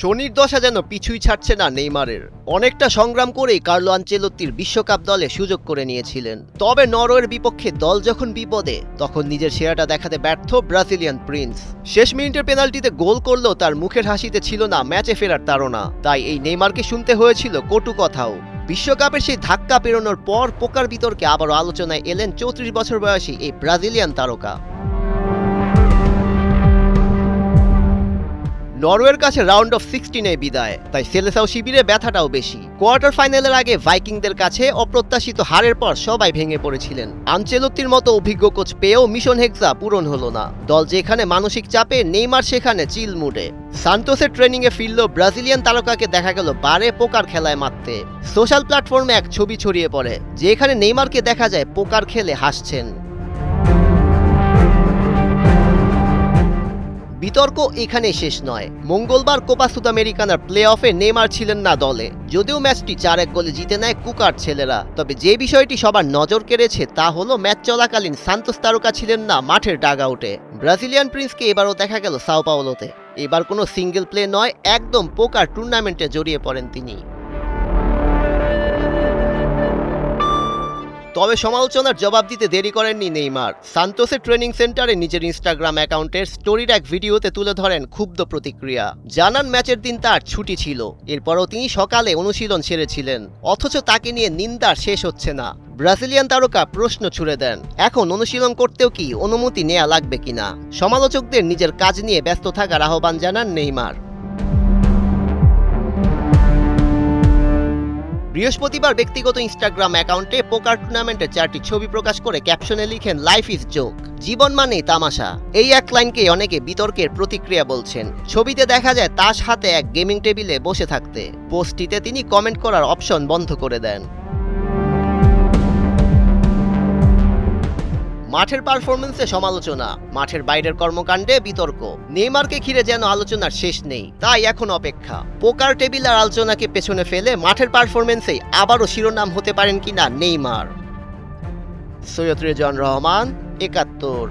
শনির দশা যেন পিছুই ছাড়ছে না নেইমারের। অনেকটা সংগ্রাম করেই কার্লো আনচেলত্তির বিশ্বকাপ দলে সুযোগ করে নিয়েছিলেন। তবে নরওয়ের বিপক্ষে দল যখন বিপদে, তখন নিজের সেরাটা দেখাতে ব্যর্থ ব্রাজিলিয়ান প্রিন্স। শেষ মিনিটের পেনাল্টিতে গোল করলেও তার মুখের হাসিতে ছিল না ম্যাচে ফেরার তাড়না। তাই এই নেইমারকে শুনতে হয়েছিল কটু কথাও। বিশ্বকাপের সেই ধাক্কা পেরোনোর পর পোকার বিতর্কে আবারও আলোচনায় এলেন 34 বছর বয়সী এই ব্রাজিলিয়ান তারকা। নরওয়ের কাছে রাউন্ড অফ 16-এ বিদায়, তাই সেলেসাও শিবিরে ব্যথাটাও বেশি। কোয়ার্টার ফাইনালের আগে ভাইকিংদের কাছে অপ্রত্যাশিত হারের পর সবাই ভেঙে পড়েছিলেন। আনচেলত্তির মতো অভিজ্ঞ কোচ পেয়েও মিশন হেক্সা পূরণ হলো না। দল যেখানে মানসিক চাপে, নেইমার সেখানে চিল মুডে। সান্তোসের ট্রেনিংয়ে ফিরলেও ব্রাজিলিয়ান তারকাকে দেখা গেল বারে পোকার খেলায় মারতে। সোশ্যাল প্ল্যাটফর্মে এক ছবি ছড়িয়ে পড়ে, যেখানে নেইমারকে দেখা যায় পোকার খেলে হাসছেন। বিতর্ক এখানেই শেষ নয়। মঙ্গলবার কোপা সুদামেরিকানার প্লে অফে নেইমার ছিলেন না দলে, যদিও ম্যাচটি 4-1 গোলে জিতে নেয় কুকার ছেলেরা। তবে যে বিষয়টি সবার নজর কেড়েছে তা হলো ম্যাচ চলাকালীন সান্তোস তারকা ছিলেন না মাঠের ডাগআউটে। ব্রাজিলিয়ান প্রিন্সকে এবারও দেখা গেল সাও পাওলোতে। এবার কোনো সিঙ্গেল প্লে নয়, একদম পোকার টুর্নামেন্টে জড়িয়ে পড়েন তিনি। তবে সমালোচনার জবাব দিতে দেরি করেননি নেইমার। সান্তোসের ট্রেনিং সেন্টারে নিজের ইনস্টাগ্রাম অ্যাকাউন্টের স্টোরির এক ভিডিওতে তুলে ধরেন ক্ষুব্ধ প্রতিক্রিয়া। জানান ম্যাচের দিন তার ছুটি ছিল, এরপরও তিনি সকালে অনুশীলন সেরেছিলেন, অথচ তাকে নিয়ে নিন্দার শেষ হচ্ছে না। ব্রাজিলিয়ান তারকা প্রশ্ন ছুড়ে দেন, এখন অনুশীলন করতেও কি অনুমতি নেওয়া লাগবে কিনা। সমালোচকদের নিজের কাজ নিয়ে ব্যস্ত থাকার আহ্বান জানান নেইমার। বৃহস্পতিবার ব্যক্তিগত ইনস্টাগ্রাম অ্যাকাউন্টে পোকার টুর্নামেন্টের 4টি ছবি প্রকাশ করে ক্যাপশনে লিখেন, লাইফ ইজ জোক, জীবন মানেই তামাশা। এই এক লাইনকে অনেকে বিতর্কের প্রতিক্রিয়া বলছেন। ছবিতে দেখা যায় তাস হাতে এক গেমিং টেবিলে বসে থাকতে। পোস্টটিতে তিনি কমেন্ট করার অপশন বন্ধ করে দেন। মাঠের পারফরমেন্সে সমালোচনা, মাঠের বাইরের কর্মকাণ্ডে বিতর্ক। নেইমারকে ঘিরে যেন আলোচনার শেষ নেই, তাই এখন অপেক্ষা। পোকার টেবিল আর আলোচনাকে পেছনে ফেলে মাঠের পারফরমেন্সেই আবারও শিরোনাম হতে পারেন কিনা নেইমার। সৈয়দ রেজওয়ান রহমান, ৭১।